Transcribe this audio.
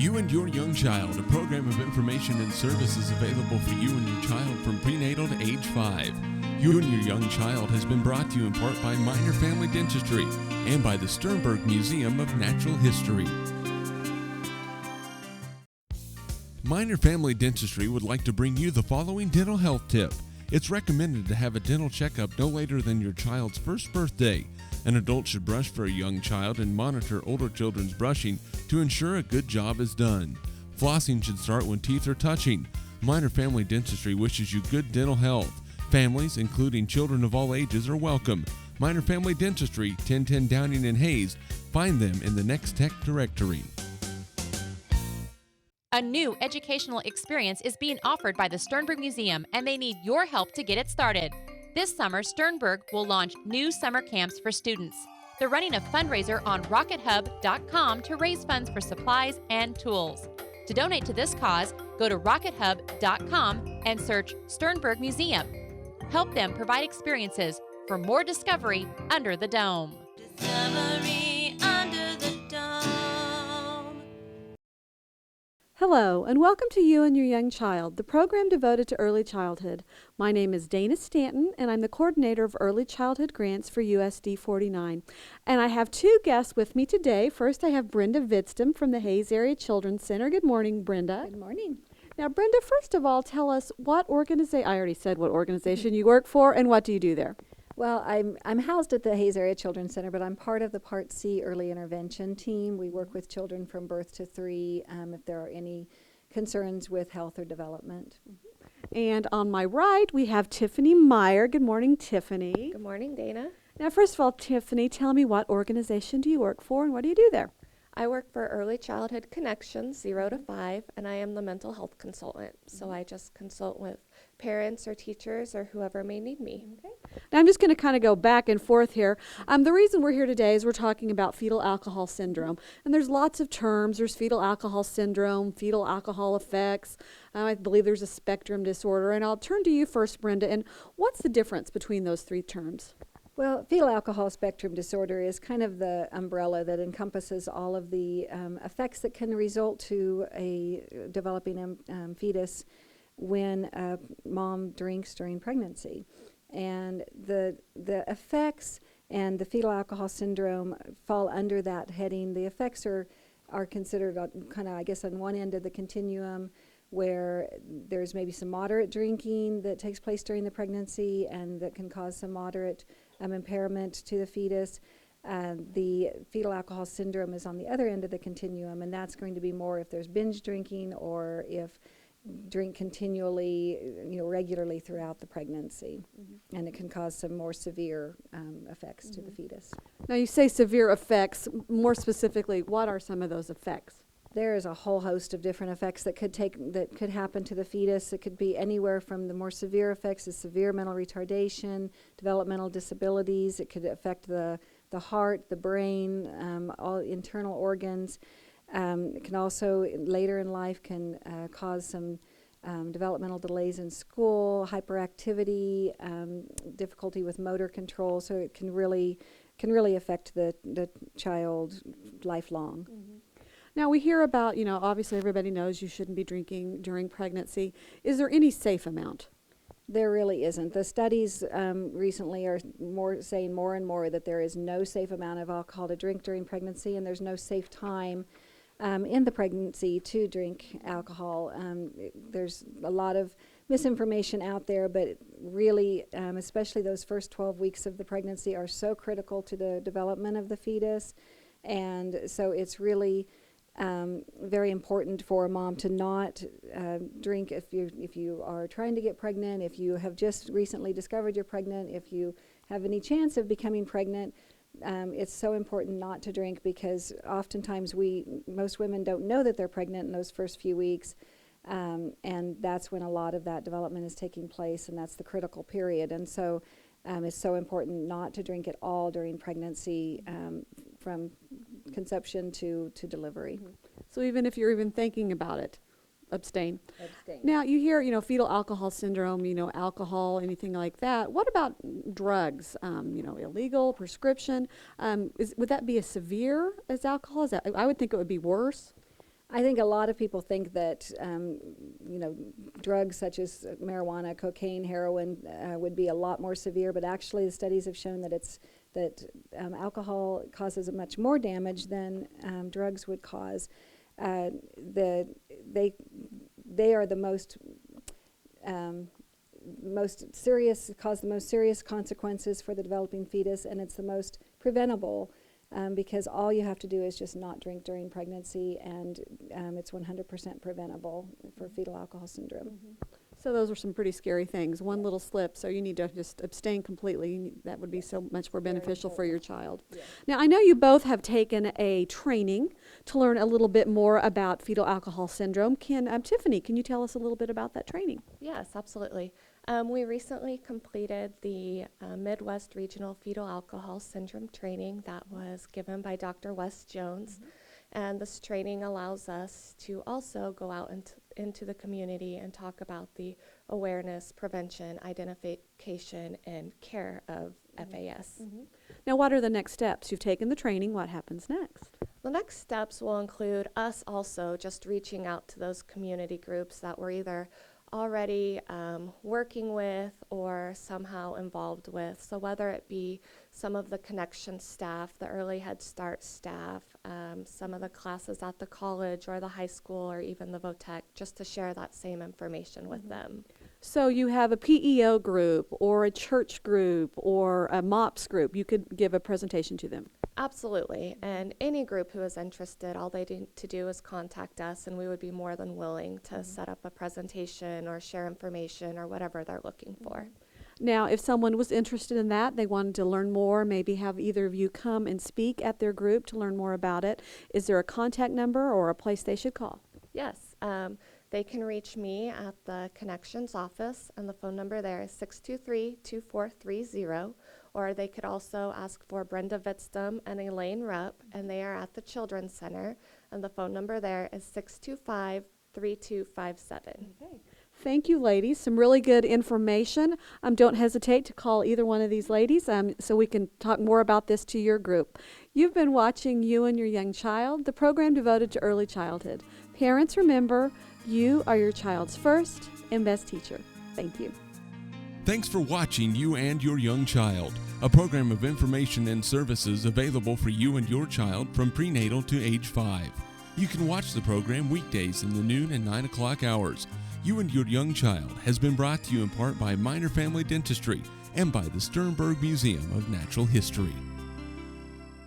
You and Your Young Child, a program of information and services available for you and your child from prenatal to age 5. You and Your Young Child has been brought to you in part by Meyer Family Dentistry and by the Sternberg Museum of Natural History. Meyer Family Dentistry would like to bring you the following dental health tip. It's recommended to have a dental checkup no later than your child's first birthday. An adult should brush for a young child and monitor older children's brushing to ensure a good job is done. Flossing should start when teeth are touching. Meyer Family Dentistry wishes you good dental health. Families, including children of all ages, are welcome. Meyer Family Dentistry, 1010 Downing and Hayes. Find them in the Next Tech directory. A new educational experience is being offered by the Sternberg Museum, and they need your help to get it started. This summer, Sternberg will launch new summer camps for students. They're running a fundraiser on rockethub.com to raise funds for supplies and tools. To donate to this cause, go to rockethub.com and search Sternberg Museum. Help them provide experiences for more discovery under the dome. Discovery under the dome. Hello, and welcome to You and Your Young Child, the program devoted to early childhood. My name is Dana Stanton, and I'm the coordinator of early childhood grants for USD 49. And I have two guests with me today. First, I have Brenda Vitztum from the Hayes Area Children's Center. Good morning, Brenda. Good morning. Now, Brenda, first of all, tell us what organization, I already said what organization you work for, and what do you do there? Well, I'm housed at the Hayes Area Children's Center, but I'm part of the Part C Early Intervention team. We work with children from birth to 3 if there are any concerns with health or development. And on my right, we have Tiffani Meyer. Good morning, Tiffani. Good morning, Dana. Now, first of all, Tiffani, tell me what organization do you work for and what do you do there? I work for Early Childhood Connections 0 to 5, and I am the mental health consultant. So I just consult with parents or teachers or whoever may need me. Okay. Now I'm just going to kind of go back and forth here. The reason we're here today is we're talking about fetal alcohol syndrome. And there's lots of terms. There's fetal alcohol syndrome, fetal alcohol effects. I believe there's a spectrum disorder. And I'll turn to you first, Brenda. And what's the difference between those three terms? Well, fetal alcohol spectrum disorder is kind of the umbrella that encompasses all of the effects that can result to a developing fetus when a mom drinks during pregnancy. And the effects and the fetal alcohol syndrome fall under that heading. The effects are considered kind of, I guess, on one end of the continuum, where there's maybe some moderate drinking that takes place during the pregnancy and that can cause some moderate impairment to the fetus. The fetal alcohol syndrome is on the other end of the continuum, and that's going to be more if there's binge drinking or if drink continually, regularly throughout the pregnancy. Mm-hmm. And it can cause some more severe effects to the fetus. Now you say severe effects. More specifically, what are some of those effects? There is a whole host of different effects that could happen to the fetus. It could be anywhere from the more severe effects is severe mental retardation, developmental disabilities. It could affect the heart, the brain, all internal organs. It can also, later in life, can cause some developmental delays in school, hyperactivity, difficulty with motor control. So it can really affect the child lifelong. Mm-hmm. Now we hear about, obviously everybody knows you shouldn't be drinking during pregnancy. Is there any safe amount? There really isn't. The studies recently are saying more and more that there is no safe amount of alcohol to drink during pregnancy, and there's no safe time in the pregnancy to drink alcohol. There's a lot of misinformation out there, but really, especially those first 12 weeks of the pregnancy are so critical to the development of the fetus. And so it's really very important for a mom to not drink if you are trying to get pregnant, if you have just recently discovered you're pregnant, if you have any chance of becoming pregnant. It's so important not to drink because oftentimes most women don't know that they're pregnant in those first few weeks, and that's when a lot of that development is taking place, and that's the critical period. And so it's so important not to drink at all during pregnancy from conception to delivery. Mm-hmm. So even if you're even thinking about it, abstain. Abstain. Now you hear, fetal alcohol syndrome, alcohol, anything like that. What about drugs? Illegal, prescription. Would that be as severe as alcohol? I would think it would be worse. I think a lot of people think that, drugs such as marijuana, cocaine, heroin would be a lot more severe, but actually the studies have shown that alcohol causes much more damage than drugs would cause. They are the most serious, cause the most serious consequences for the developing fetus, and it's the most preventable. Because all you have to do is just not drink during pregnancy, and it's 100% preventable for fetal alcohol syndrome. So those are some pretty scary things. One little slip, so you need to just abstain completely. That would be so much more beneficial for your child. Yeah. Now, I know you both have taken a training to learn a little bit more about fetal alcohol syndrome. Tiffani, can you tell us a little bit about that training? Yes, absolutely. We recently completed the Midwest Regional Fetal Alcohol Syndrome training that was given by Dr. Wes Jones. And this training allows us to also go out into the community and talk about the awareness, prevention, identification, and care of FAS. Now, what are the next steps? You've taken the training. What happens next? The next steps will include us also just reaching out to those community groups that we're either already working with or somehow involved with. So whether it be some of the connection staff, the early Head Start staff, some of the classes at the college or the high school or even the VOTEC, just to share that same information with them. So you have a PEO group or a church group or a MOPS group. You could give a presentation to them. Absolutely. And any group who is interested, all they need to do is contact us, and we would be more than willing to set up a presentation or share information or whatever they're looking for. Now, if someone was interested in that, they wanted to learn more, maybe have either of you come and speak at their group to learn more about it, is there a contact number or a place they should call? Yes. They can reach me at the Connections office, and the phone number there is 623-2430, or they could also ask for Brenda Vitztum and Elaine Rupp, and they are at the Children's Center, and the phone number there is 625-3257. Okay. Thank you, ladies. Some really good information. Don't hesitate to call either one of these ladies so we can talk more about this to your group. You've been watching You and Your Young Child, the program devoted to early childhood. Parents, remember, you are your child's first and best teacher. Thank you. Thanks for watching You and Your Young Child, a program of information and services available for you and your child from prenatal to age 5. You can watch the program weekdays in the noon and 9 o'clock hours. You and Your Young Child has been brought to you in part by Meyer Family Dentistry and by the Sternberg Museum of Natural History.